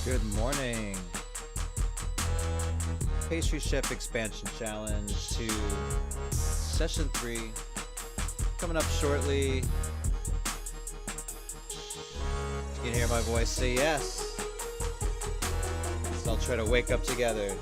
Good morning. Pastry Chef Expansion Challenge to Session 3. Coming up shortly. If you can hear my voice, say yes. So I'll try to wake up together.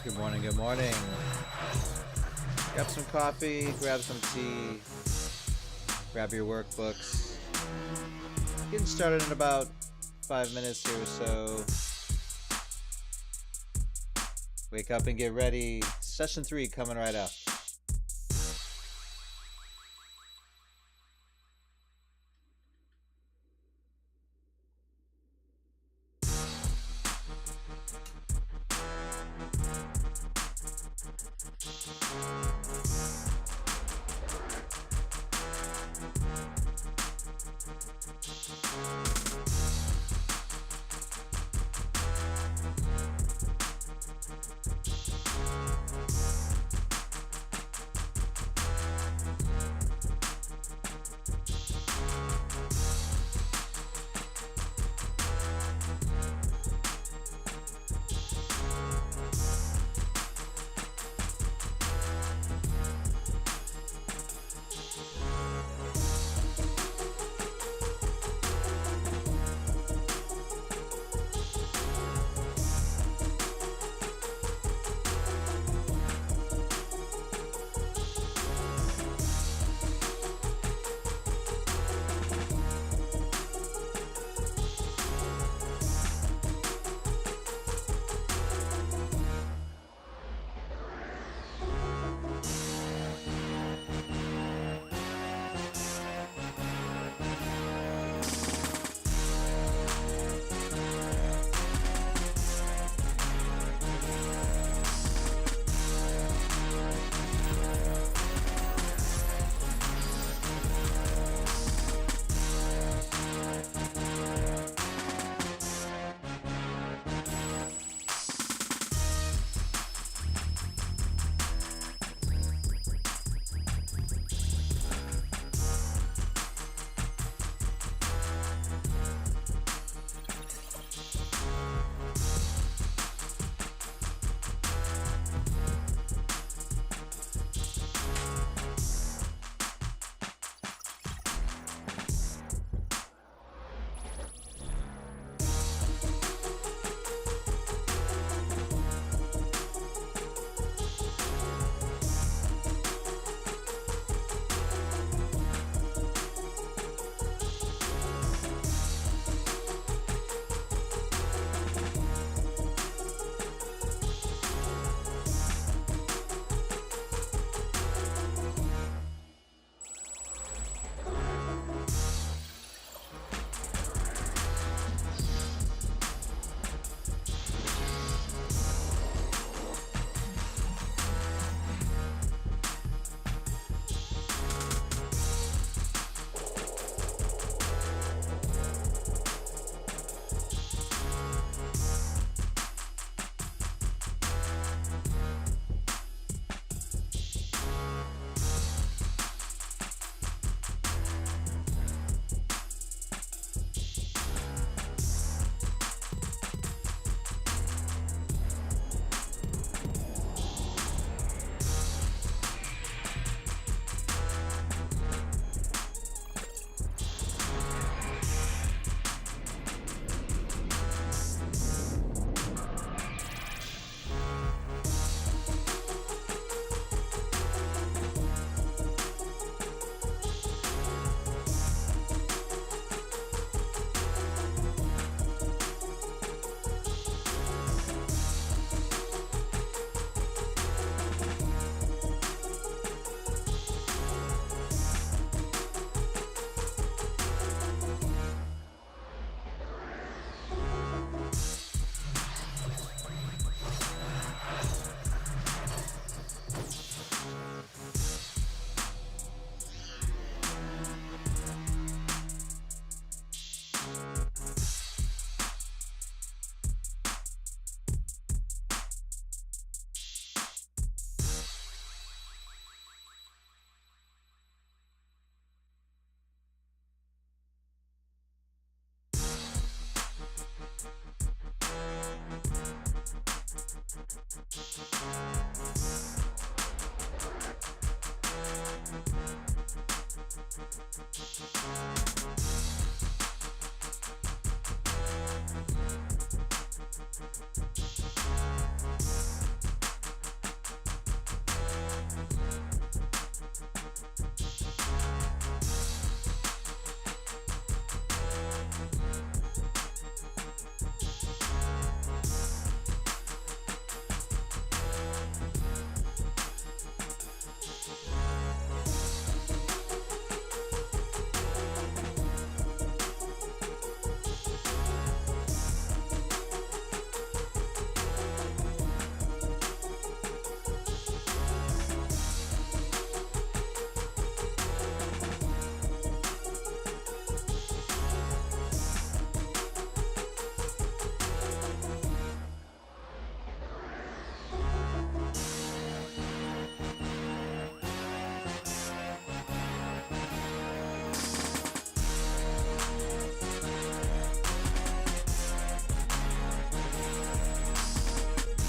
Good morning, good morning. Grab some coffee, grab some tea, grab your workbooks. Getting started in about 5 minutes here or so. Wake up and get ready. Session 3 coming right up.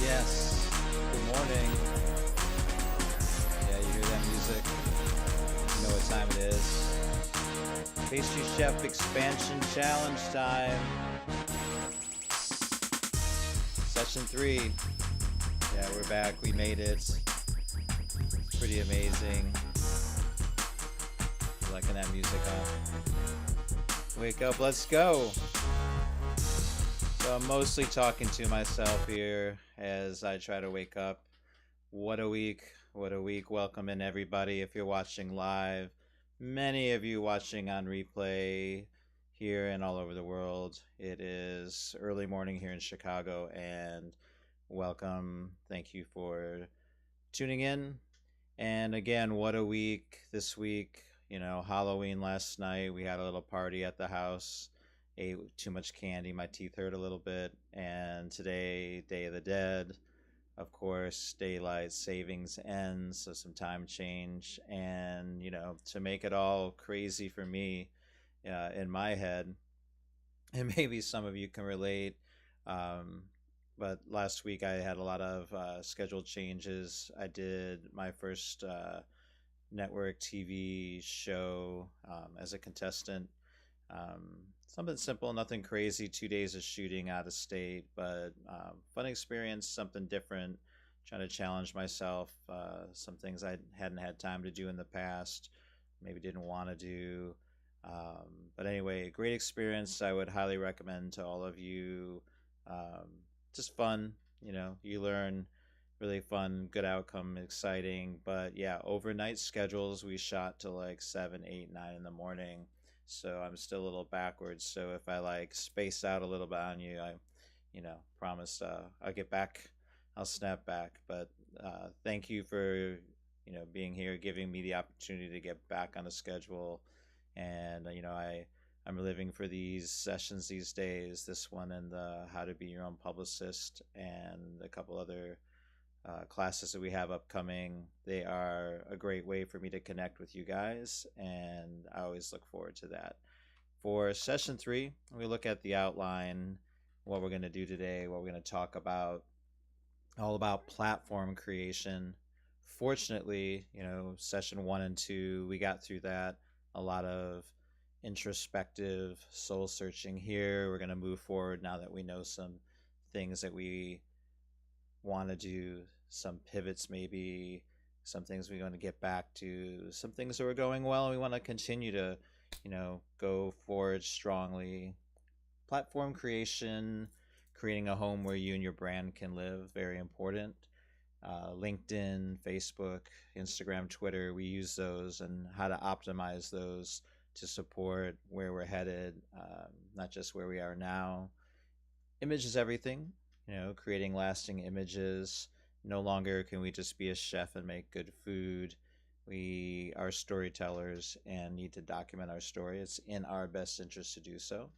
Yes. Good morning. Yeah, you hear that music? You know what time it is. Pastry Chef Expansion Challenge time. Session 3. Yeah, we're back. We made it. It's pretty amazing. You liking that music, huh? Wake up, let's go. So I'm mostly talking to myself here as I try to wake up. What a week. What a week. Welcome in, everybody. If you're watching live, many of you watching on replay here and all over the world. It is early morning here in Chicago, and welcome. Thank you for tuning in. And again, what a week this week. You know, Halloween last night, we had a little party at the house. Ate too much candy, my teeth hurt a little bit. And today, Day of the Dead. Of course, daylight savings ends, so some time change. And, you know, to make it all crazy for me in my head, and maybe some of you can relate. Um, but last week I had a lot of scheduled changes. I did my first network TV show as a contestant. Something simple, nothing crazy. 2 days of shooting out of state, but fun experience, something different. Trying to challenge myself. Some things I hadn't had time to do in the past, maybe didn't want to do. But anyway, great experience. I would highly recommend to all of you. Um, just fun, you know, you learn, really fun, good outcome, exciting. But yeah, overnight schedules. We shot till like 7, 8, 9 in the morning. So I'm still a little backwards. So if I like space out a little bit on you, I, you know, promise I'll get back. I'll snap back. But thank you for, you know, being here, giving me the opportunity to get back on a schedule. And you know, I'm living for these sessions these days. This one and the How to Be Your Own Publicist, and a couple other classes that we have upcoming. They are a great way for me to connect with you guys, and I always look forward to that. For session 3, we look at the outline, what we're going to do today, what we're going to talk about, all about platform creation. Fortunately, you know, session 1 and 2, we got through that. A lot of introspective soul searching here. We're going to move forward now that we know some things that we want to do, some pivots, maybe some things we want to get back to, some things that were going well and we want to continue to, you know, go forward strongly. Platform creation, creating a home where you and your brand can live, very important. LinkedIn, Facebook, Instagram, Twitter, we use those, and how to optimize those to support where we're headed, not just where we are now. Image is everything, you know, creating lasting images. No longer can we just be a chef and make good food. We are storytellers and need to document our story. It's in our best interest to do so.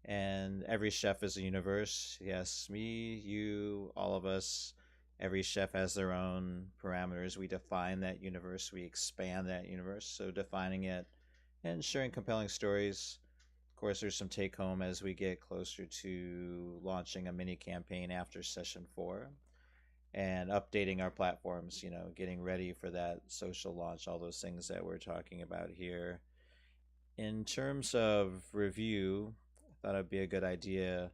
And every chef is a universe. Yes, me, you, all of us. Every chef has their own parameters. We define that universe, we expand that universe. So defining it and sharing compelling stories. Of course, there's some take home as we get closer to launching a mini campaign after session 4. and updating our platforms, getting ready for that social launch, all those things that we're talking about here. In terms of review, I thought it'd be a good idea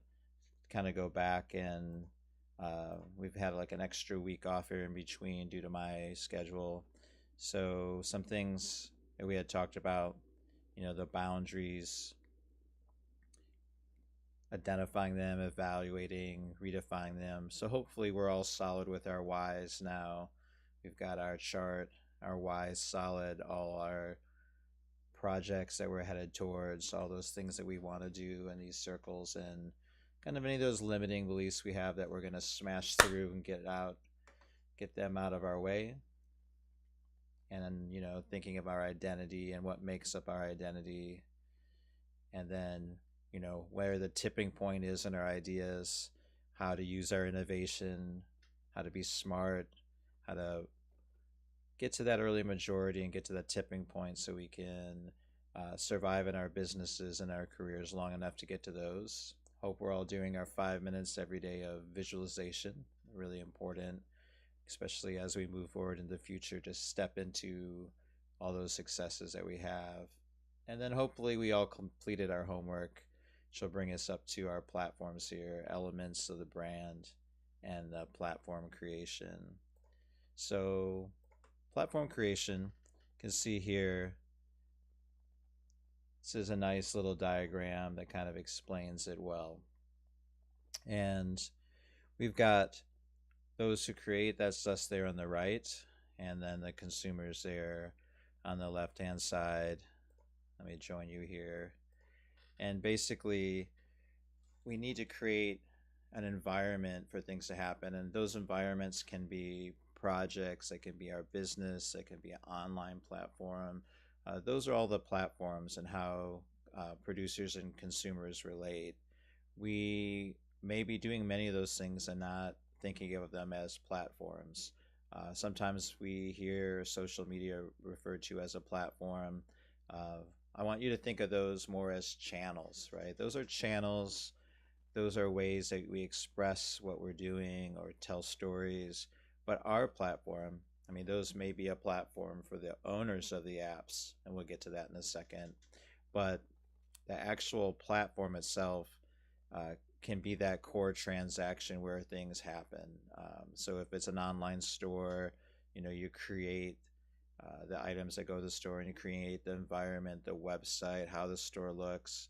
to kind of go back and we've had like an extra week off here in between due to my schedule. So some things that we had talked about, the boundaries, identifying them, evaluating, redefining them. So hopefully we're all solid with our whys now. We've got our chart, our whys solid, all our projects that we're headed towards, all those things that we want to do in these circles, and kind of any of those limiting beliefs we have that we're going to smash through and get them out of our way. And then, thinking of our identity and what makes up our identity, and then where the tipping point is in our ideas, how to use our innovation, how to be smart, how to get to that early majority and get to that tipping point so we can survive in our businesses and our careers long enough to get to those. Hope we're all doing our 5 minutes every day of visualization. Really important, especially as we move forward in the future, to step into all those successes that we have. And then hopefully we all completed our homework, which will bring us up to our platforms here, elements of the brand and the platform creation. So platform creation, you can see here, this is a nice little diagram that kind of explains it well. And we've got those who create, that's us there on the right, and then the consumers there on the left hand side. Let me join you here. And basically, we need to create an environment for things to happen, and those environments can be projects, it can be our business, it can be an online platform. Those are all the platforms and how producers and consumers relate. We may be doing many of those things and not thinking of them as platforms. Sometimes we hear social media referred to as a platform. I want you to think of those more as channels, right? Those are channels. Those are ways that we express what we're doing or tell stories. But our platform, I mean, those may be a platform for the owners of the apps, and we'll get to that in a second. But the actual platform itself can be that core transaction where things happen. So if it's an online store, you create the items that go to the store, and you create the environment, the website, how the store looks.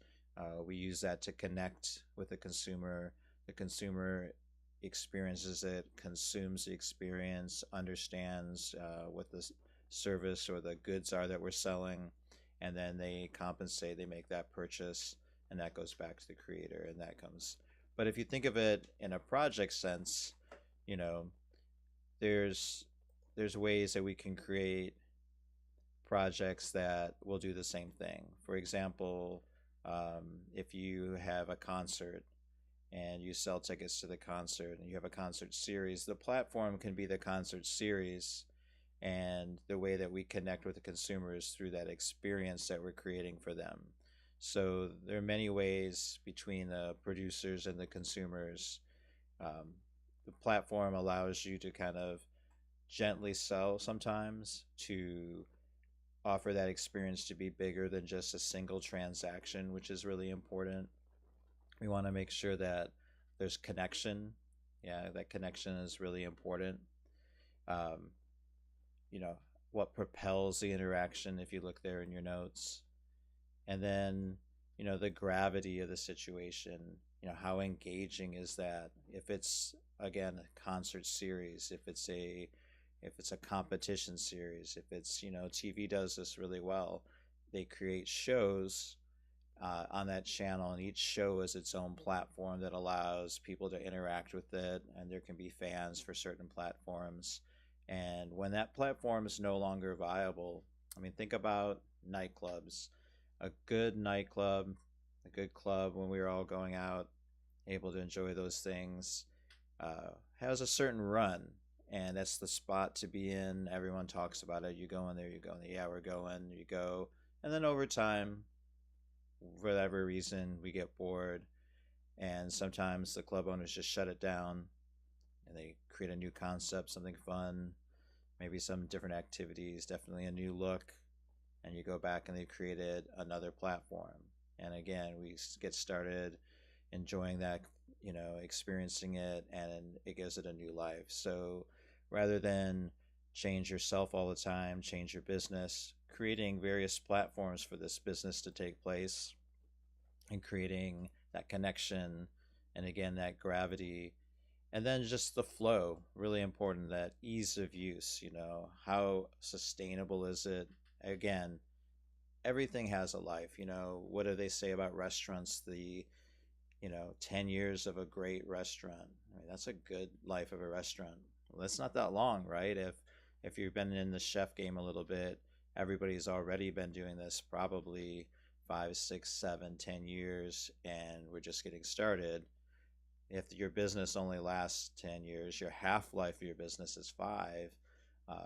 We use that to connect with the consumer. The consumer experiences it, consumes the experience, understands what the service or the goods are that we're selling, and then they compensate, they make that purchase, and that goes back to the creator, and that comes. But if you think of it in a project sense, you know, there's ways that we can create projects that will do the same thing. For example, if you have a concert and you sell tickets to the concert and you have a concert series, the platform can be the concert series, and the way that we connect with the consumers through that experience that we're creating for them. So there are many ways between the producers and the consumers. Um, the platform allows you to kind of gently sell sometimes, to offer that experience to be bigger than just a single transaction, which is really important. We want to make sure that there's connection. Yeah, that connection is really important. Um, what propels the interaction, if you look there in your notes. And then, the gravity of the situation. How engaging is that? If it's, again, a concert series, if it's a competition series, if it's, TV does this really well. They create shows on that channel, and each show is its own platform that allows people to interact with it, and there can be fans for certain platforms. And when that platform is no longer viable, I mean, think about nightclubs. A good nightclub, a good club when we were all going out, able to enjoy those things, has a certain run, and that's the spot to be in. Everyone talks about it. You go in there, you go in there, yeah, we're going, you go. And then over time, for whatever reason, we get bored, and sometimes the club owners just shut it down. and they create a new concept, something fun, maybe some different activities, definitely a new look, and you go back and they created another platform. And again, we get started enjoying that, experiencing it, and it gives it a new life. So rather than change yourself all the time, change your business, creating various platforms for this business to take place and creating that connection and again that gravity, and then just the flow, really important, that ease of use, how sustainable is it? Again, everything has a life. What do they say about restaurants? 10 years of a great restaurant. I mean, that's a good life of a restaurant. Well, that's not that long, right? If you've been in the chef game a little bit, everybody's already been doing this probably 5, 6, 7, 10 years, and we're just getting started. If your business only lasts 10 years, your half life of your business is 5. Um,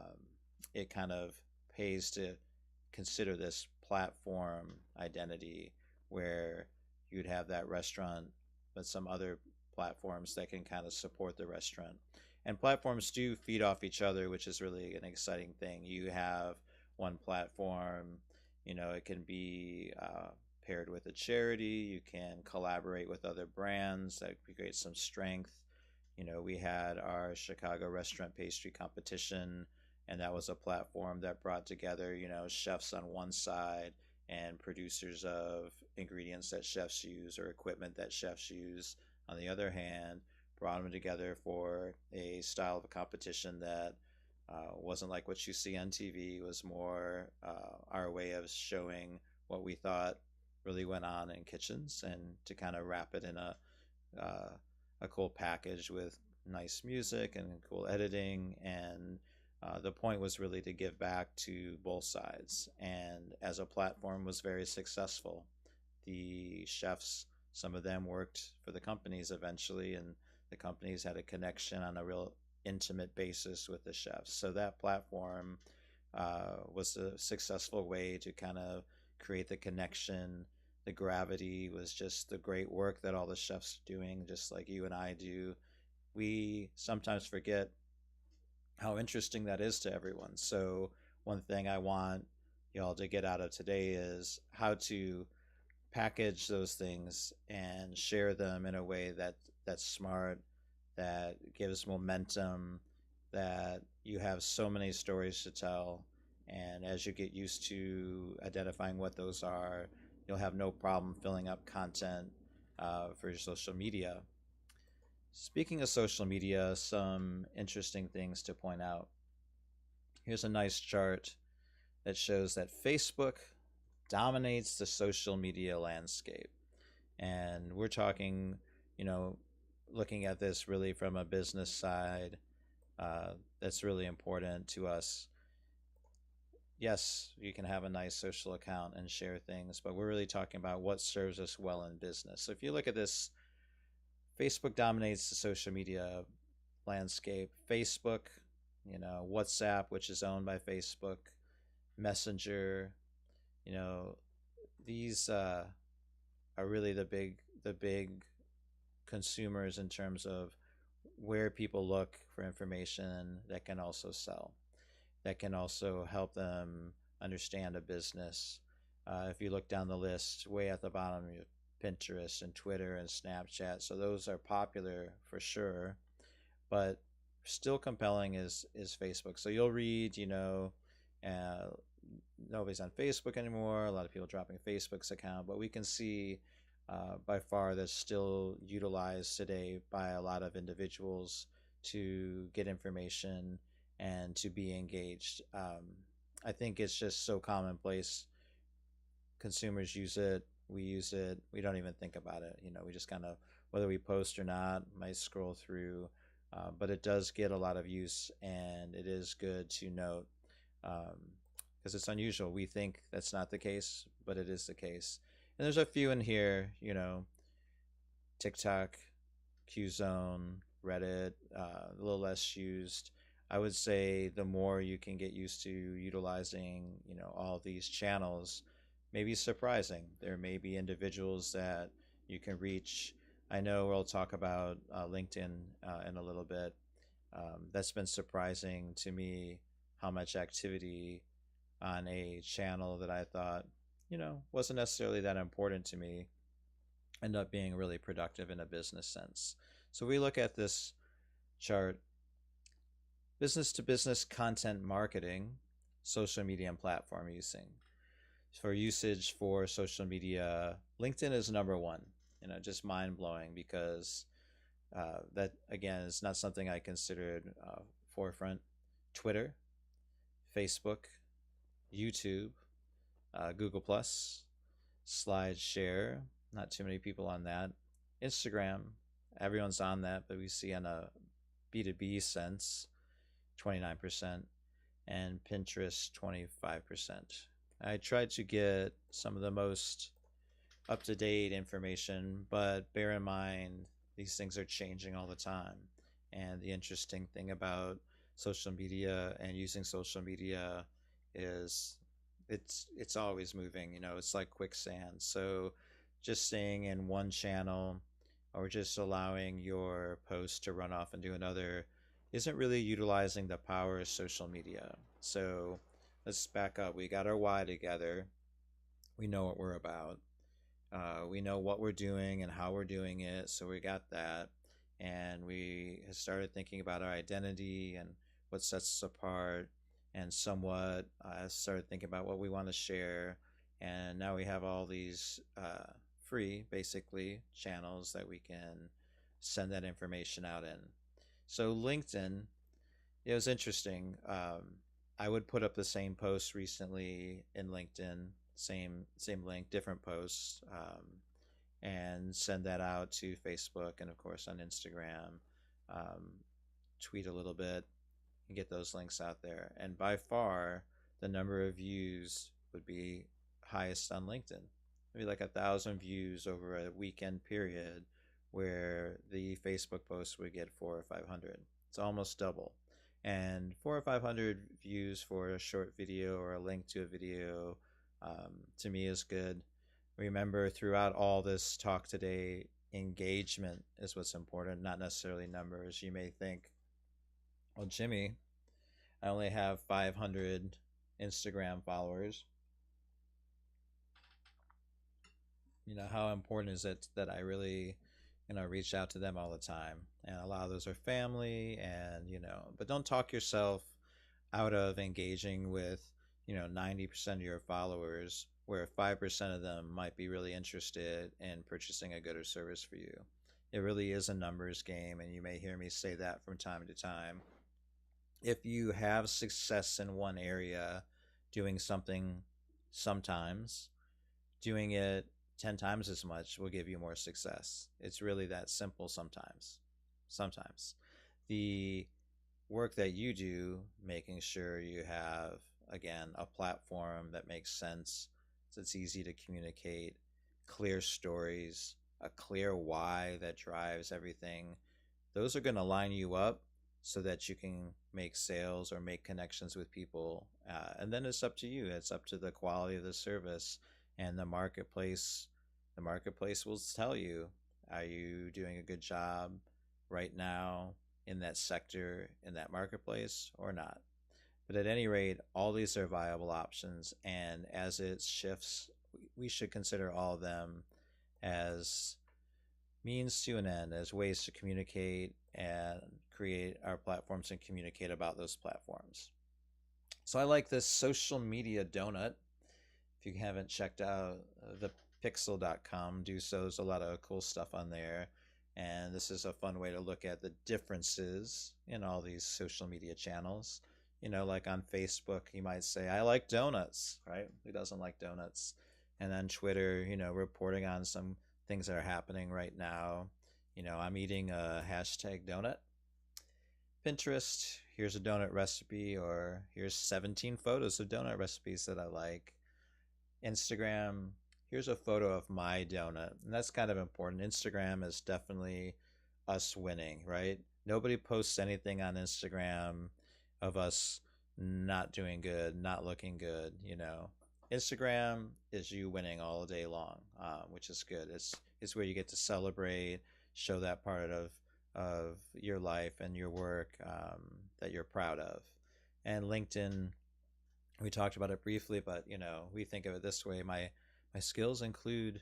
it kind of pays to consider this platform identity where you'd have that restaurant, but some other platforms that can kind of support the restaurant. And platforms do feed off each other, which is really an exciting thing. You have one platform, it can be paired with a charity. You can collaborate with other brands that create some strength. We had our Chicago restaurant pastry competition, and that was a platform that brought together, chefs on one side and producers of ingredients that chefs use or equipment that chefs use on the other hand, brought them together for a style of a competition that wasn't like what you see on TV. It was more our way of showing what we thought really went on in kitchens, and to kind of wrap it in a cool package with nice music and cool editing. And the point was really to give back to both sides, and as a platform was very successful. The chefs, some of them worked for the companies eventually, and the companies had a connection on a real intimate basis with the chefs. So that platform was a successful way to kind of create the connection. The gravity was just the great work that all the chefs are doing, just like you and I do. We sometimes forget how interesting that is to everyone. So one thing I want y'all to get out of today is how to package those things and share them in a way that's smart, that gives momentum, that you have so many stories to tell. And as you get used to identifying what those are, you'll have no problem filling up content for your social media. Speaking of social media, some interesting things to point out. Here's a nice chart that shows that Facebook dominates the social media landscape. And we're talking, looking at this really from a business side. That's really important to us. Yes, you can have a nice social account and share things, but we're really talking about what serves us well in business. So if you look at this, Facebook dominates the social media landscape. Facebook, WhatsApp, which is owned by Facebook, Messenger, these are really the big consumers in terms of where people look for information that can also sell, that can also help them understand a business. If you look down the list, way at the bottom, you have Pinterest and Twitter and Snapchat. So those are popular for sure, but still compelling is Facebook. So you'll read, nobody's on Facebook anymore. A lot of people dropping Facebook's account, but we can see by far that's still utilized today by a lot of individuals to get information and to be engaged. I think it's just so commonplace. Consumers use it. We use it. We don't even think about it. We just kind of, whether we post or not, might scroll through. But it does get a lot of use, and it is good to note because it's unusual. We think that's not the case, but it is the case. And there's a few in here, TikTok, Qzone, Reddit, a little less used. I would say the more you can get used to utilizing, all these channels, may be surprising. There may be individuals that you can reach. I know we'll talk about LinkedIn in a little bit, That's been surprising to me how much activity on a channel that I thought, wasn't necessarily that important to me end up being really productive in a business sense. So we look at this chart: business to business content marketing, social media and platform using. For usage for social media, LinkedIn is number one. Just mind blowing because that again is not something I considered forefront. Twitter, Facebook, YouTube, Google Plus, SlideShare. Not too many people on that. Instagram, everyone's on that, but we see on a B2B sense, 29%, and Pinterest, 25%. I tried to get some of the most up to date information, but bear in mind these things are changing all the time. And the interesting thing about social media and using social media is it's always moving. It's like quicksand. So just staying in one channel or just allowing your post to run off and do another isn't really utilizing the power of social media. So let's back up. We got our why together. We know what we're about. We know what we're doing and how we're doing it, so we got that. And we started thinking about our identity and what sets us apart, and somewhat started thinking about what we want to share. And now we have all these free, basically, channels that we can send that information out in. So LinkedIn, it was interesting. I would put up the same post recently in LinkedIn, same link, different posts, and send that out to Facebook and of course on Instagram. Um, Tweet a little bit and get those links out there. And by far, the number of views would be highest on LinkedIn. Maybe like 1,000 views over a weekend period, where the Facebook post would get 400 or 500. It's almost double. And 400 or 500 views for a short video or a link to a video, to me, is good. Remember, throughout all this talk today, engagement is what's important, not necessarily numbers. You may think, well, Jimmy, I only have 500 Instagram followers. How important is it that I really, reach out to them all the time? And a lot of those are family, and, but don't talk yourself out of engaging with, 90% of your followers, where 5% of them might be really interested in purchasing a good or service for you. It really is a numbers game, and you may hear me say that from time to time. If you have success in one area doing something sometimes, doing it 10 times as much will give you more success. It's really that simple sometimes. Sometimes. The work that you do, making sure you have, again, a platform that makes sense, so it's easy to communicate, clear stories, a clear why that drives everything, those are going to line you up so that you can make sales or make connections with people. And then it's up to you. It's up to the quality of the service and the marketplace. The marketplace will tell you, are you doing a good job right now in that sector, in that marketplace, or not? But at any rate, all these are viable options, and as it shifts, we should consider all of them as means to an end, as ways to communicate and create our platforms and communicate about those platforms. So I like this social media donut. If you haven't checked out thepixel.com, do so. There's a lot of cool stuff on there. And this is a fun way to look at the differences in all these social media channels. Like on Facebook, you might say, I like donuts, right? Who doesn't like donuts? And on Twitter, reporting on some things that are happening right now. I'm eating a hashtag donut. Pinterest, here's a donut recipe, or here's 17 photos of donut recipes that I like. Instagram, here's a photo of my donut. And that's kind of important. Instagram is definitely us winning, right? Nobody posts anything on Instagram of us not doing good, not looking good. Instagram is you winning all day long, which is good. It's where you get to celebrate, show that part of of your life and your work that you're proud of. And LinkedIn, we talked about it briefly, but we think of it this way: my skills include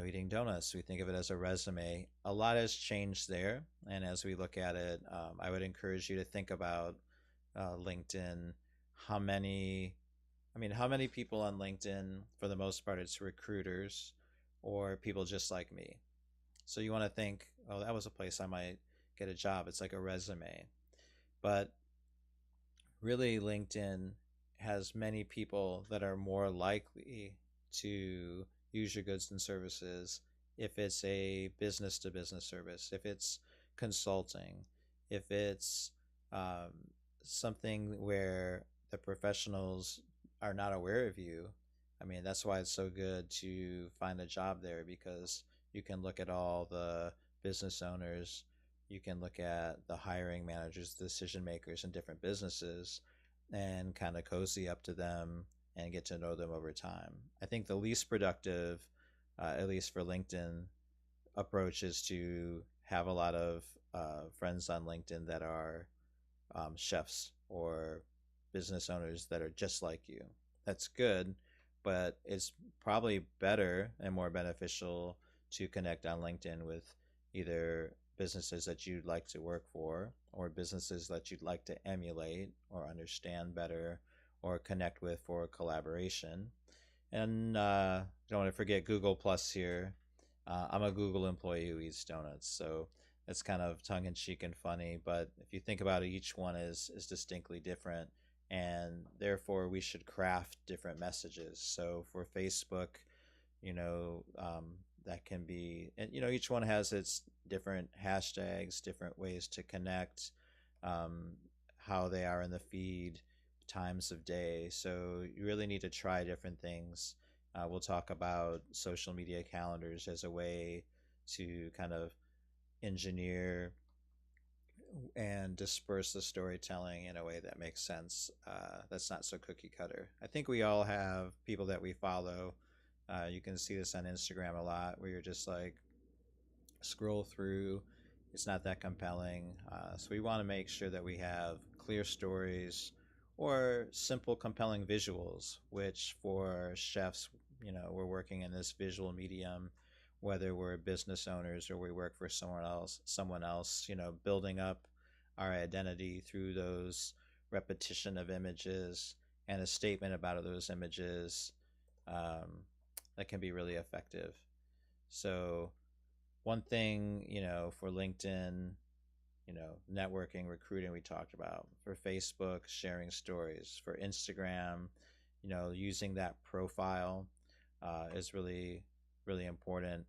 eating donuts. We think of it as a resume. A lot has changed there, and as we look at it, I would encourage you to think about LinkedIn. How many how many people on LinkedIn? For the most part, it's recruiters or people just like me. So you want to think, oh, that was a place I might get a job. It's like a resume. But really, LinkedIn has many people that are more likely to use your goods and services if it's a business to business service, if it's consulting, if it's um, something where the professionals are not aware of you. That's why it's so good to find a job there, because you can look at all the business owners, you can look at the hiring managers, decision makers in different businesses, and kind of cozy up to them and get to know them over time. I think the least productive, at least for LinkedIn, approach is to have a lot of friends on LinkedIn that are chefs or business owners that are just like you. That's good, but it's probably better and more beneficial to connect on LinkedIn with either businesses that you'd like to work for, or businesses that you'd like to emulate or understand better or connect with for collaboration. And don't want to forget Google Plus here. I'm a Google employee who eats donuts, so it's kind of tongue in cheek and funny. But if you think about it, each one is distinctly different, and therefore we should craft different messages. So for Facebook, that can be, and each one has its different hashtags, different ways to connect, um, how they are in the feed, times of day. So you really need to try different things. We'll talk about social media calendars as a way to kind of engineer and disperse the storytelling in a way that makes sense. That's not so cookie cutter. I think we all have people that we follow. You can see this on Instagram a lot, where you're just like, scroll through. It's not that compelling. So we want to make sure that we have clear stories or simple, compelling visuals, which for chefs, we're working in this visual medium, whether we're business owners or we work for someone else, building up our identity through those repetition of images and a statement about those images, um, that can be really effective. So one thing, for LinkedIn, networking, recruiting, we talked about. For Facebook, sharing stories. For Instagram, using that profile is really, really important.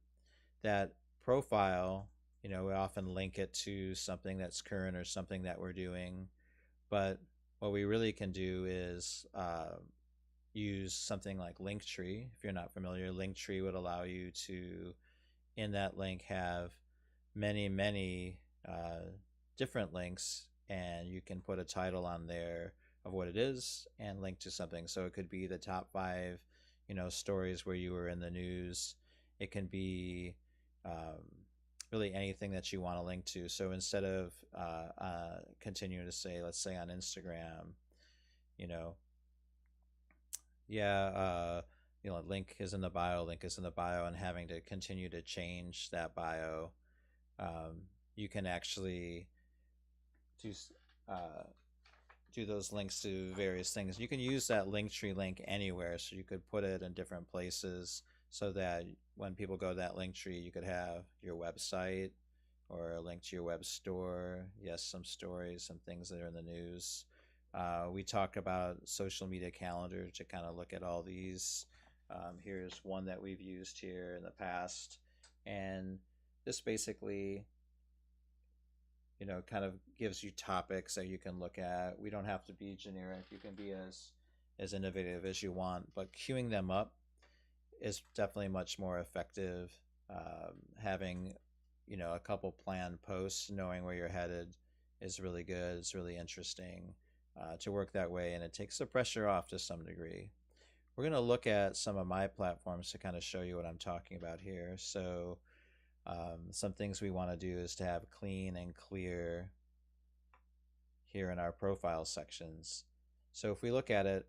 That profile, we often link it to something that's current or something that we're doing. But what we really can do is use something like Linktree. If you're not familiar, Linktree would allow you to, in that link, have many, many different links, and you can put a title on there of what it is and link to something. So it could be the top 5, stories where you were in the news. It can be really anything that you want to link to. So instead of continuing to say, let's say on Instagram, you know, yeah, link is in the bio, link is in the bio, and having to continue to change that bio, you can actually do uh, do those links to various things. You can use that Linktree link anywhere, so you could put it in different places so that when people go to that Linktree, you could have your website or a link to your web store. Yes, some stories, some things that are in the news. We talk about social media calendar to kind of look at all these. Here's one that we've used here in the past, and this basically kind of gives you topics that you can look at. We don't have to be generic. You can be as innovative as you want, but queuing them up is definitely much more effective. Having a couple planned posts, knowing where you're headed, is really good. It's really interesting to work that way, and it takes the pressure off to some degree. We're going to look at some of my platforms to kind of show you what I'm talking about here. So Some things we want to do is to have clean and clear here in our profile sections. So if we look at it,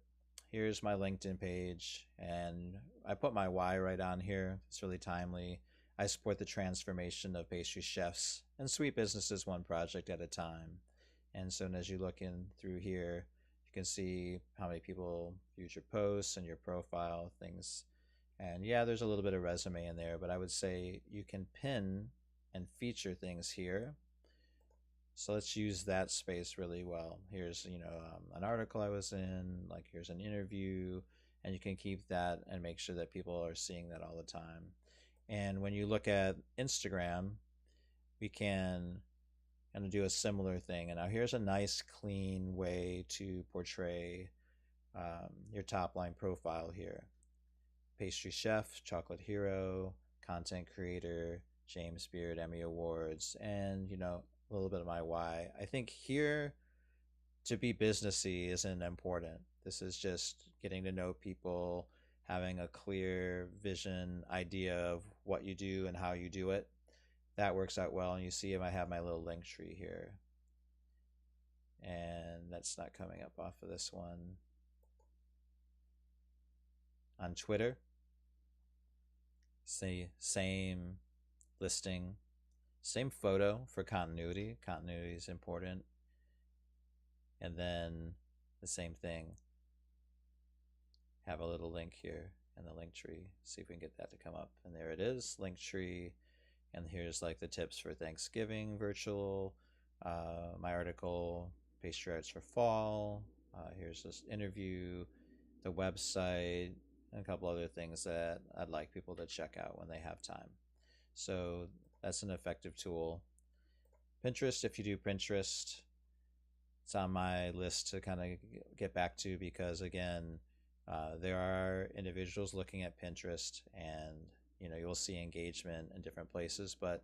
here's my LinkedIn page, and I put my why right on here. It's really timely. I support the transformation of pastry chefs and sweet businesses one project at a time. And so as you look in through here, you can see how many people viewed your posts and your profile, things. And yeah, there's a little bit of resume in there, but I would say you can pin and feature things here. So let's use that space really well. Here's, an article I was in, like here's an interview, and you can keep that and make sure that people are seeing that all the time. And when you look at Instagram, we can kind of do a similar thing. And now here's a nice, clean way to portray your top line profile here. Pastry chef, chocolate hero, content creator, James Beard Emmy Awards, and a little bit of my why. I think here to be businessy isn't important. This is just getting to know people, having a clear vision, idea of what you do and how you do it. That works out well. And you see I have my little link tree here. And that's not coming up off of this one. On Twitter, same listing, same photo for continuity. Continuity is important. And then the same thing. Have a little link here in the link tree. See if we can get that to come up. And there it is, link tree. And here's like the tips for Thanksgiving virtual. My article, Pastry Arts for Fall. Here's this interview, the website, and a couple other things that I'd like people to check out when they have time. So that's an effective tool. Pinterest, if you do Pinterest, it's on my list to kind of get back to because, again, there are individuals looking at Pinterest and you'll see engagement in different places. But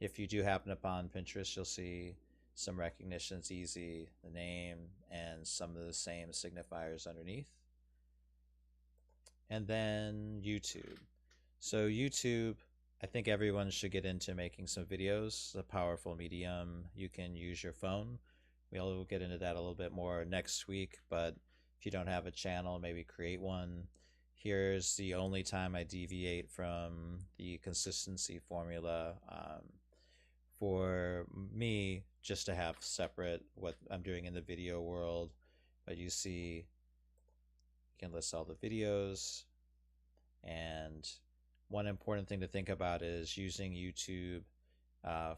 if you do happen upon Pinterest, you'll see some recognition. It's easy, the name and some of the same signifiers underneath. And then YouTube. So YouTube, I think everyone should get into making some videos. It's a powerful medium. You can use your phone. We'll get into that a little bit more next week, but if you don't have a channel, maybe create one. Here's the only time I deviate from the consistency formula for me, just to have separate what I'm doing in the video world. But you see, you can list all the videos. And one important thing to think about is using YouTube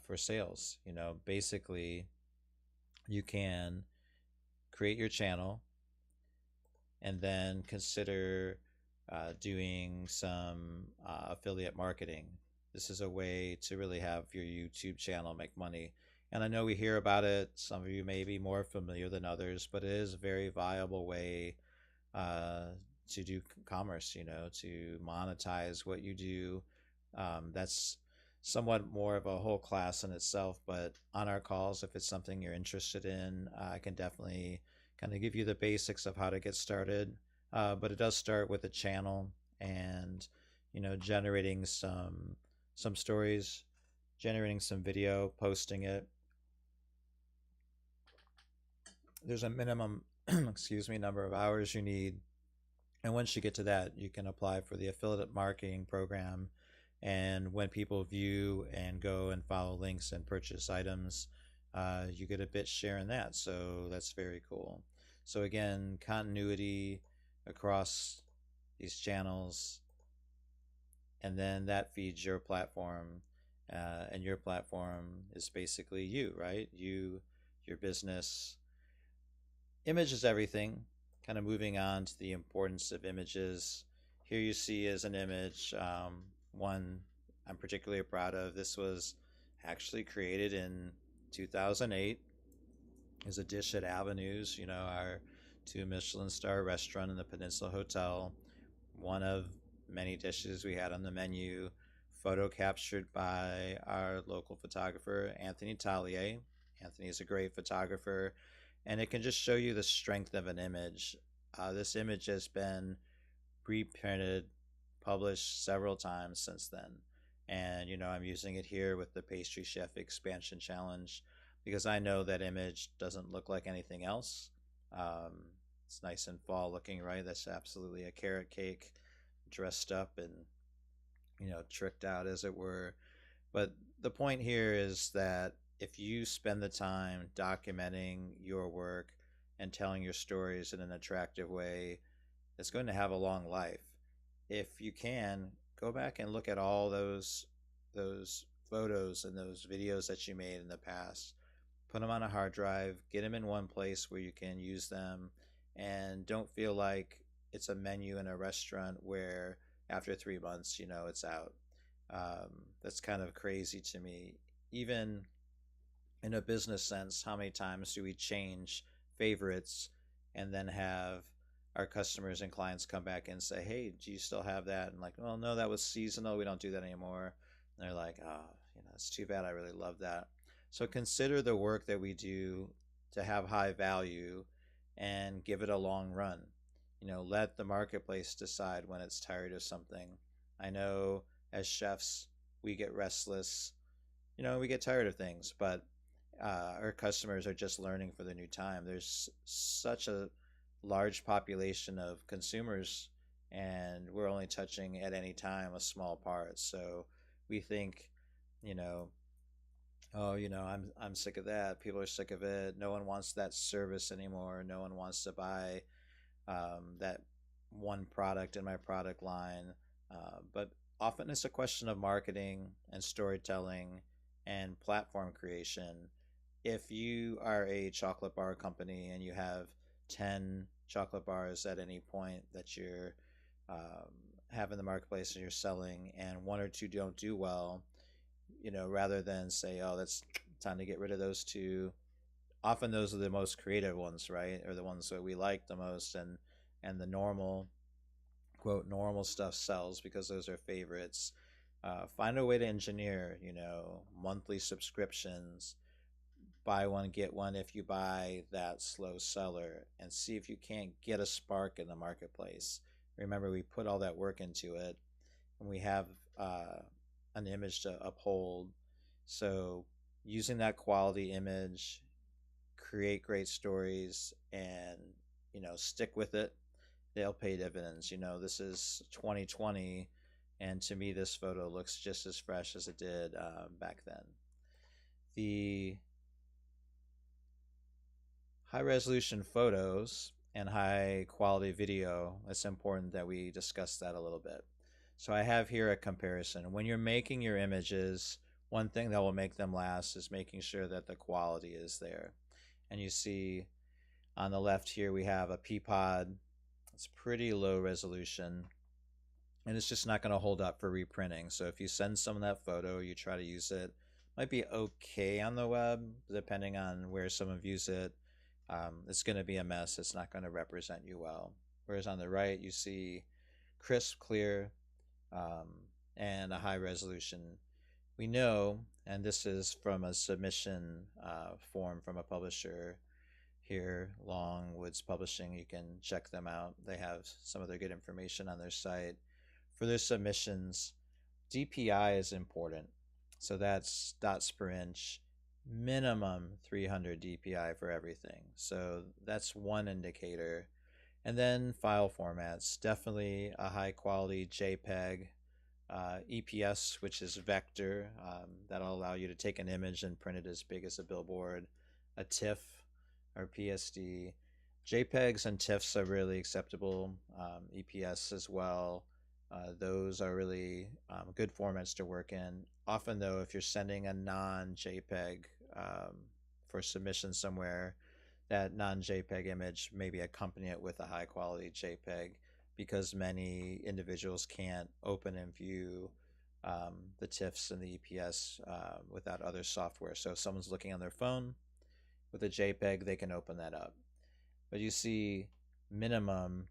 for sales. Basically, you can create your channel and then consider doing some affiliate marketing. This is a way to really have your YouTube channel make money. And I know we hear about it. Some of you may be more familiar than others, but it is a very viable way to do commerce, to monetize what you do. That's somewhat more of a whole class in itself, but on our calls, if it's something you're interested in, I can definitely kind of give you the basics of how to get started. But it does start with a channel and, generating some stories, generating some video, posting it. There's a minimum, number of hours you need. And once you get to that, you can apply for the affiliate marketing program. And when people view and go and follow links and purchase items, you get a bit share in that. So that's very cool. So again, continuity across these channels, and then that feeds your platform. And your platform is basically you, right? You, your business. Image is everything. Kind of moving on to the importance of images. Here you see is an image, one I'm particularly proud of. This was actually created in 2008. Is a dish at Avenues, our 2 Michelin star restaurant in the Peninsula Hotel. One of many dishes we had on the menu. Photo captured by our local photographer, Anthony Tallier. Anthony is a great photographer, and it can just show you the strength of an image. This image has been reprinted, published several times since then. And, I'm using it here with the Pastry Chef Expansion Challenge because I know that image doesn't look like anything else. Um, it's nice and fall looking, right? That's absolutely a carrot cake dressed up and, tricked out, as it were. But the point here is that if you spend the time documenting your work and telling your stories in an attractive way, it's going to have a long life. If you can, go back and look at all those photos and those videos that you made in the past. Put them on a hard drive, get them in one place where you can use them, and don't feel like it's a menu in a restaurant where after 3 months, it's out. That's kind of crazy to me. Even in a business sense, how many times do we change favorites and then have our customers and clients come back and say, "Hey, do you still have that?" And like, "Well, no, that was seasonal. We don't do that anymore." And they're like, "Oh, it's too bad. I really love that." So consider the work that we do to have high value and give it a long run. Let the marketplace decide when it's tired of something. I know as chefs, we get restless, we get tired of things, but our customers are just learning for the new time. There's such a large population of consumers, and we're only touching at any time a small part. So we think, you know, oh, I'm sick of that. People are sick of it. No one wants that service anymore. No one wants to buy that one product in my product line. But often it's a question of marketing and storytelling and platform creation. If you are a chocolate bar company and you have 10 chocolate bars at any point that you're um, have in the marketplace and you're selling, and one or two don't do well, rather than say, oh, that's time to get rid of those two, often those are the most creative ones, right? Or the ones that we like the most, and the normal, quote, normal stuff sells because those are favorites. Find a way to engineer, monthly subscriptions, buy one get one if you buy that slow seller, and see if you can't get a spark in the marketplace. Remember, we put all that work into it, and we have an image to uphold. So using that quality image, create great stories, and stick with it, they'll pay dividends. This is 2020, and to me this photo looks just as fresh as it did back then. The high resolution photos and high quality video, it's important that we discuss that a little bit. So I have here a comparison. When you're making your images, one thing that will make them last is making sure that the quality is there. And you see on the left here we have a Peapod. It's pretty low resolution, and it's just not going to hold up for reprinting. So if you send someone that photo, you try to use it, might be okay on the web depending on where someone views it. It's going to be a mess. It's not going to represent you well. Whereas on the right, you see crisp, clear, um, and a high resolution. We know, and this is from a submission form from a publisher here, Longwoods Publishing. You can check them out. They have some of their good information on their site. For their submissions, DPI is important. So that's dots per inch, minimum 300 DPI for everything. So that's one indicator. And then file formats, definitely a high quality JPEG, EPS, which is vector, that'll allow you to take an image and print it as big as a billboard, a TIFF or PSD. JPEGs and TIFFs are really acceptable, EPS as well. Those are really good formats to work in. Often, though, if you're sending a non-JPEG for submission somewhere, that non-JPEG image maybe accompany it with a high-quality JPEG, because many individuals can't open and view the TIFFs and the EPS without other software. So if someone's looking on their phone with a JPEG, they can open that up. But you see minimum,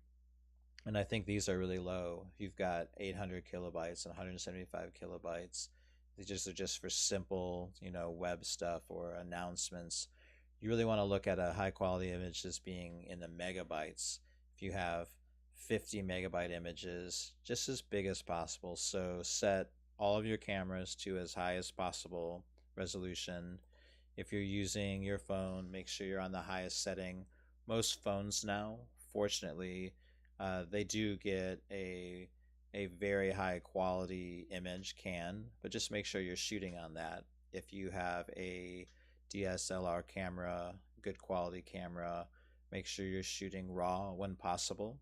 and I think these are really low. You've got 800 kilobytes and 175 kilobytes. These are just for simple, web stuff or announcements. You really want to look at a high quality image as being in the megabytes. If you have 50 megabyte images, just as big as possible. So set all of your cameras to as high as possible resolution. If you're using your phone, make sure you're on the highest setting. Most phones now, fortunately, they do get a very high quality image but just make sure you're shooting on that. If you have a DSLR camera, good quality camera, make sure you're shooting RAW when possible.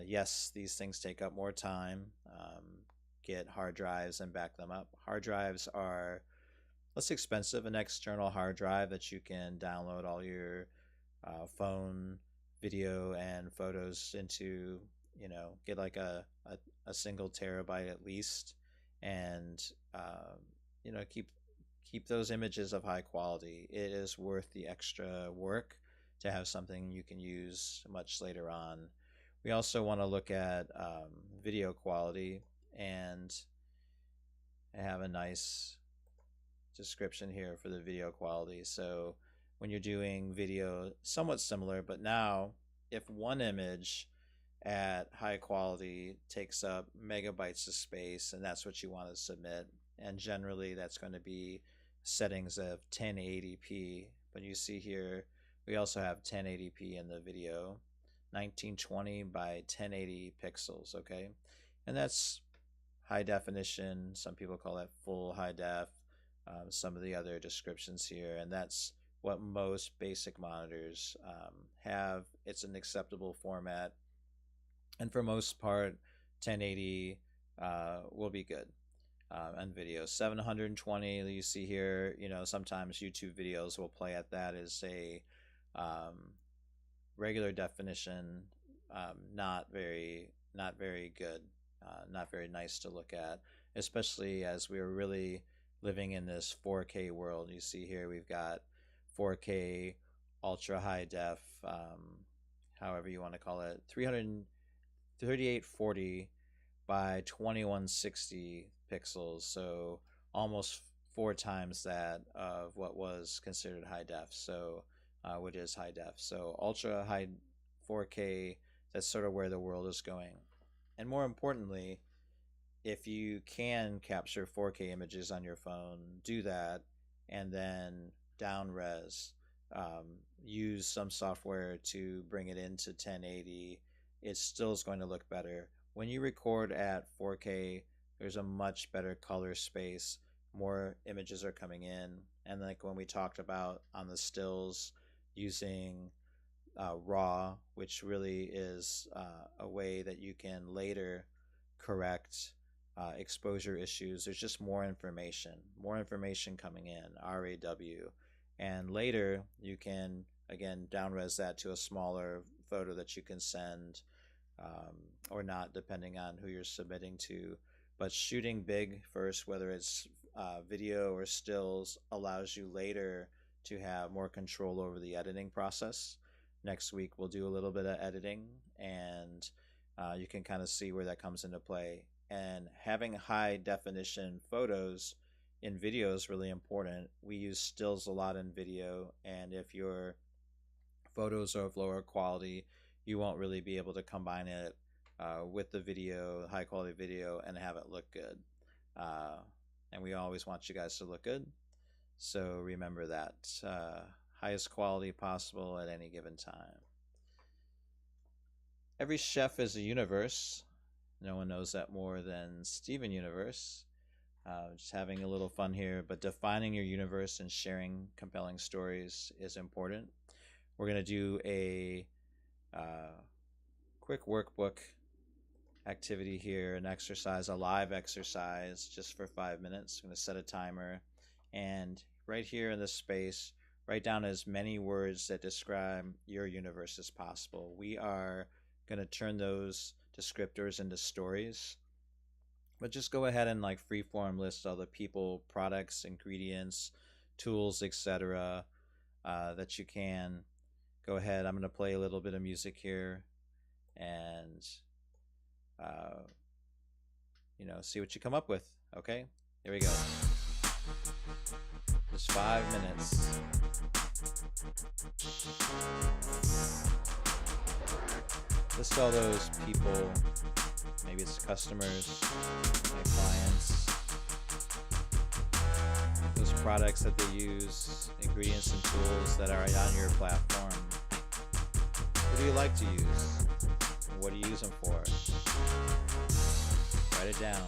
Yes, these things take up more time. Get hard drives and back them up. Hard drives are less expensive. An external hard drive that you can download all your phone video and photos into, get like a single terabyte at least, and keep those images of high quality. It is worth the extra work to have something you can use much later on. We also want to look at video quality, and I have a nice description here for the video quality. So when you're doing video, somewhat similar, but now if one image at high quality takes up megabytes of space, and that's what you want to submit, and generally that's going to be settings of 1080p. But you see here we also have 1080p in the video, 1920 by 1080 pixels. Okay, and that's high definition. Some people call that full high def. Some of the other descriptions here, and that's what most basic monitors have. It's an acceptable format, and for most part 1080 will be good on video. 720 you see here, sometimes YouTube videos will play at that as a regular definition. Not very good, not very nice to look at, especially as we're really living in this 4K world. You see here we've got 4K ultra high def, however you want to call it, 3840 by 2160 pixels, so almost 4 times that of what was considered high def, so what is high def. So ultra high 4K, that's sort of where the world is going. And more importantly, if you can capture 4K images on your phone, do that, and then down res. Use some software to bring it into 1080. It still is going to look better. When you record at 4K, there's a much better color space. More images are coming in. And like when we talked about on the stills, using RAW, which really is a way that you can later correct exposure issues. There's just more information coming in, RAW, and later you can again downres that to a smaller photo that you can send, or not, depending on who you're submitting to. But shooting big first, whether it's video or stills, allows you later to have more control over the editing process. Next week we'll do a little bit of editing, and you can kind of see where that comes into play. And having high definition photos in video is really important. We use stills a lot in video, and if your photos are of lower quality, you won't really be able to combine it with the video, high quality video, and have it look good. And we always want you guys to look good, so remember that. Highest quality possible at any given time. Every chef is a universe. No one knows that more than Steven Universe. Just having a little fun here, but defining your universe and sharing compelling stories is important. We're going to do a quick workbook activity here, an exercise, a live exercise, just for 5 minutes. I'm going to set a timer, and right here in this space, write down as many words that describe your universe as possible. We are going to turn those descriptors into stories, but just go ahead and like freeform list all the people, products, ingredients, tools, etc. That you can. Go ahead. I'm going to play a little bit of music here, and see what you come up with. Okay, here we go. Just 5 minutes. List all those people, maybe it's customers, my clients, those products that they use, ingredients and tools that are right on your platform. What do you like to use? What do you use them for? Write it down.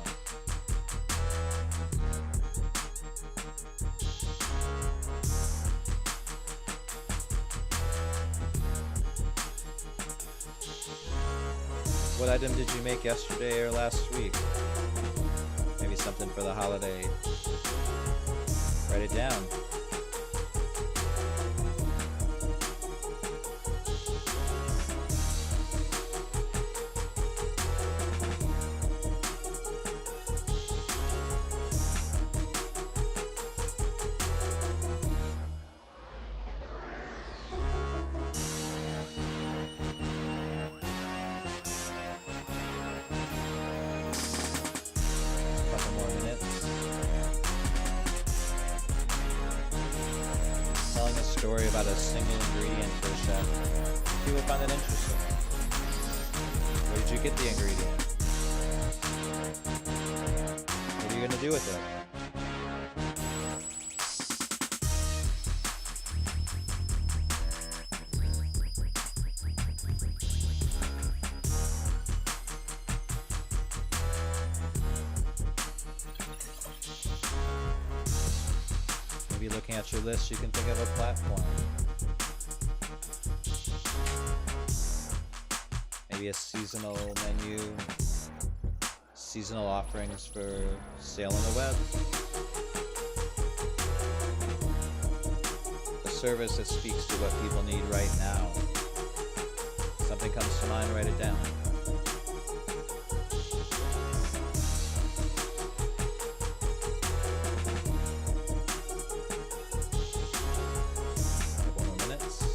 What item did you make yesterday or last week? Maybe something for the holiday. Write it down. Couple more minutes. Telling a story about a single ingredient for a chef. People find that interesting. Where did you get the ingredient? What are you going to do with it? Maybe looking at your list, you can think of a platform. Maybe a seasonal menu, seasonal offerings for sale on the web. A service that speaks to what people need right now. Something comes to mind, write it down. Couple more minutes.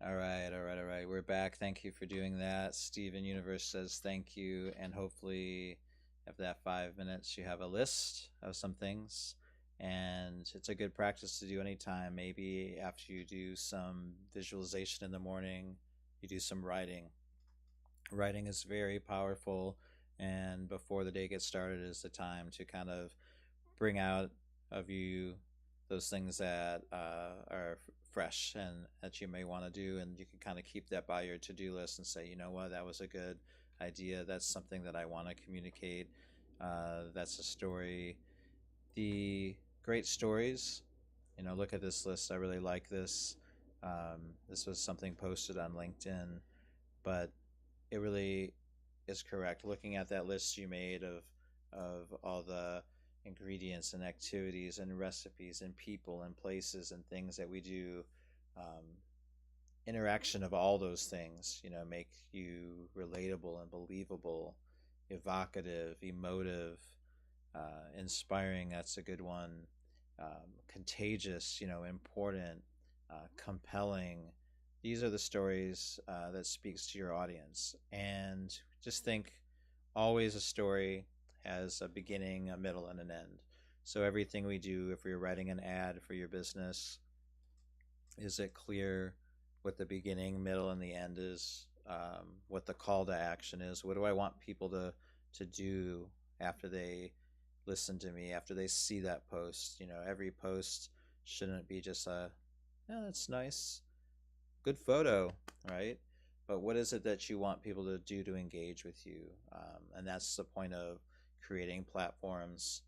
All right. We're back. Thank you for doing that. Steven Universe says thank you, and hopefully after that 5 minutes you have a list of some things, and it's a good practice to do anytime. Maybe after you do some visualization in the morning, you do some writing. Writing is very powerful, and before the day gets started is the time to kind of bring out of you those things that are fresh and that you may want to do, and you can kind of keep that by your to-do list and say, you know what, that was a good idea, that's something that I want to communicate, that's a story. The great stories, look at this list, I really like this. This was something posted on LinkedIn, but it really is correct. Looking at that list you made of all the ingredients and activities and recipes and people and places and things that we do, interaction of all those things, make you relatable and believable, evocative, emotive, inspiring. That's a good one. Contagious, important, compelling. These are the stories that speaks to your audience. And just think, always a story has a beginning, a middle, and an end. So everything we do, if you're writing an ad for your business, is it clear what the beginning, middle, and the end is? What the call to action is? What do I want people to do after they listen to me, after they see that post? Every post shouldn't be just that's nice, good photo, right? But what is it that you want people to do to engage with you? And that's the point of creating platforms,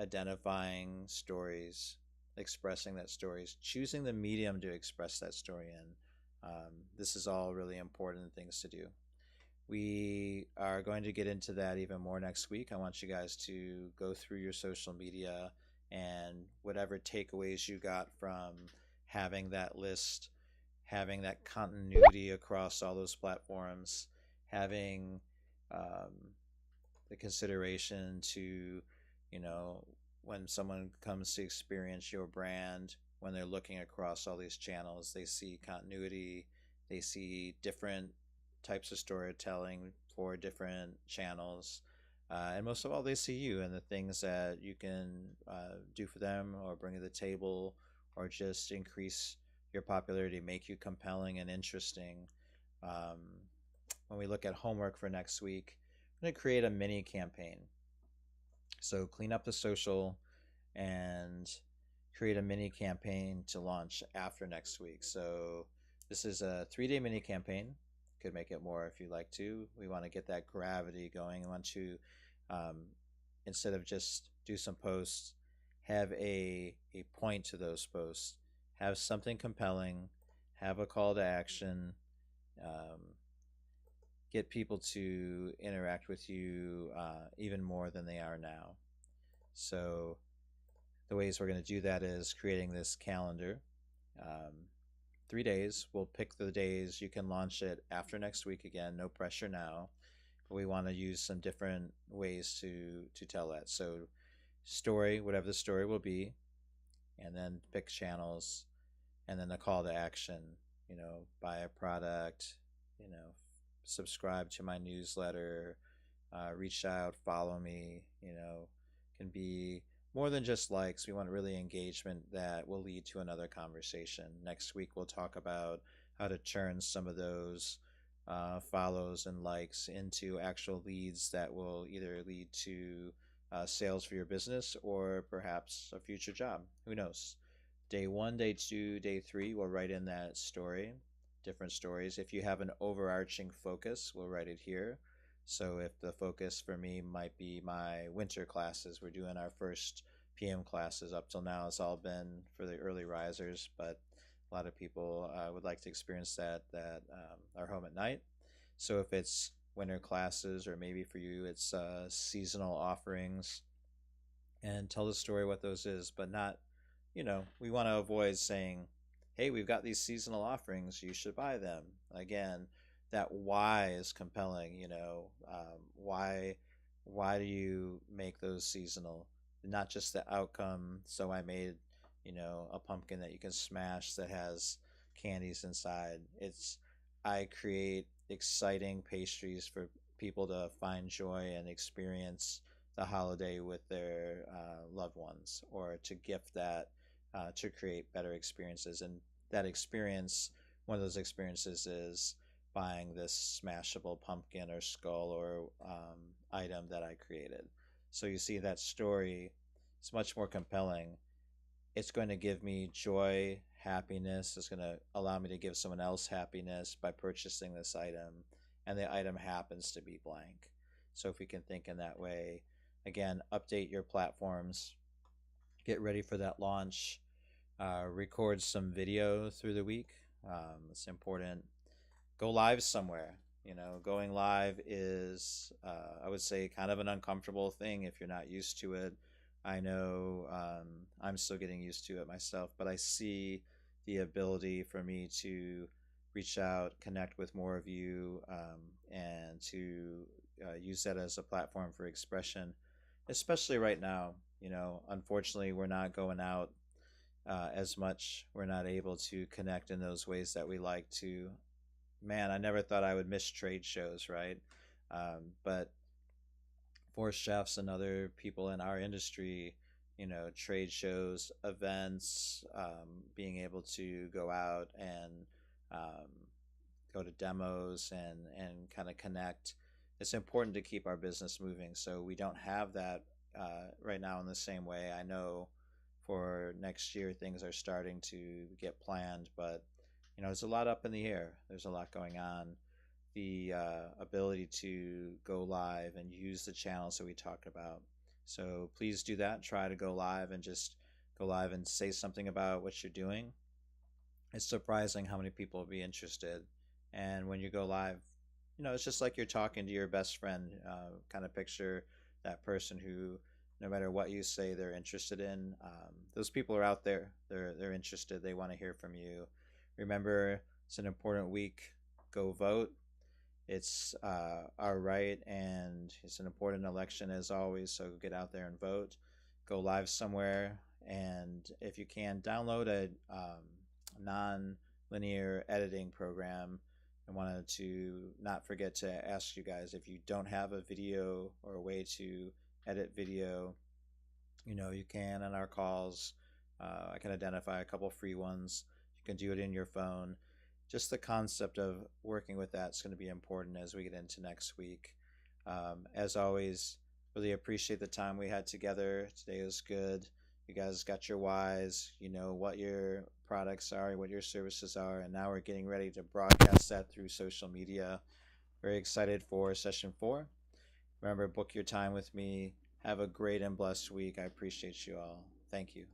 identifying stories, expressing that stories, choosing the medium to express that story in. This is all really important things to do. We are going to get into that even more next week. I want you guys to go through your social media and whatever takeaways you got from having that list, having that continuity across all those platforms, having the consideration to, when someone comes to experience your brand, when they're looking across all these channels. They see continuity, they see different types of storytelling for different channels. And most of all, they see you and the things that you can do for them or bring to the table or just increase your popularity, make you compelling and interesting. Um, when we look at homework for next week, I'm going to create a mini campaign. So clean up the social and create a mini campaign to launch after next week. So this is a 3-day mini campaign. Could make it more if you like to. We want to get that gravity going. We want to, um, instead of just do some posts, have a point to those posts. Have something compelling. Have a call to action. Um, get people to interact with you even more than they are now. So the ways we're going to do that is creating this calendar. Um, 3 days. We'll pick the days. You can launch it after next week again. No pressure now. But we want to use some different ways to tell that. So story, whatever the story will be, and then pick channels, and then the call to action. Buy a product. Subscribe to my newsletter. Reach out, follow me. Can be more than just likes. We want really engagement that will lead to another conversation. Next week, we'll talk about how to turn some of those follows and likes into actual leads that will either lead to sales for your business or perhaps a future job. Who knows? Day 1, day 2, day 3, we'll write in that story, different stories. If you have an overarching focus, we'll write it here. So if the focus for me might be my winter classes, we're doing our first PM classes. Up till now, it's all been for the early risers, but a lot of people would like to experience that are home at night. So if it's winter classes, or maybe for you it's seasonal offerings, and tell the story what those is, but not, we want to avoid saying, hey, we've got these seasonal offerings, you should buy them. Again, that why is compelling. Why do you make those seasonal? Not just the outcome. So I made, a pumpkin that you can smash that has candies inside. It's I create exciting pastries for people to find joy and experience the holiday with their loved ones, or to gift that, to create better experiences. And that experience, one of those experiences is buying this smashable pumpkin or skull or item that I created. So you see that story, it's much more compelling. It's going to give me joy, happiness. It's going to allow me to give someone else happiness by purchasing this item, and the item happens to be blank. So if we can think in that way, again, update your platforms, get ready for that launch, record some video through the week. It's important. Go live somewhere. Going live is, I would say, kind of an uncomfortable thing if you're not used to it. I know I'm still getting used to it myself, but I see the ability for me to reach out, connect with more of you, and to use that as a platform for expression, especially right now. Unfortunately, we're not going out as much. We're not able to connect in those ways that we like to. Man, I never thought I would miss trade shows, right? But for chefs and other people in our industry, trade shows, events, being able to go out and um, go to demos and kind of connect. It's important to keep our business moving. So we don't have that right now in the same way. I know for next year things are starting to get planned, but there's a lot up in the air. There's a lot going on. The ability to go live and use the channels that we talked about. So please do that. Try to go live and just go live and say something about what you're doing. It's surprising how many people will be interested. And when you go live, it's just like you're talking to your best friend. Kind of picture that person who, no matter what you say, they're interested in. Those people are out there. They're interested. They want to hear from you. Remember, it's an important week. Go vote. It's our right, and it's an important election as always. So get out there and vote. Go live somewhere, And if you can, download a non-linear editing program. I wanted to not forget to ask you guys, if you don't have a video or a way to edit video, you can on our calls. I can identify a couple free ones. You can do it in your phone. Just the concept of working with that's going to be important as we get into next week. As always, really appreciate the time we had together. Today was good. You guys got your whys. You know what your products are, what your services are, and now we're getting ready to broadcast that through social media. Very excited for session 4. Remember, book your time with me. Have a great and blessed week. I appreciate you all. Thank you.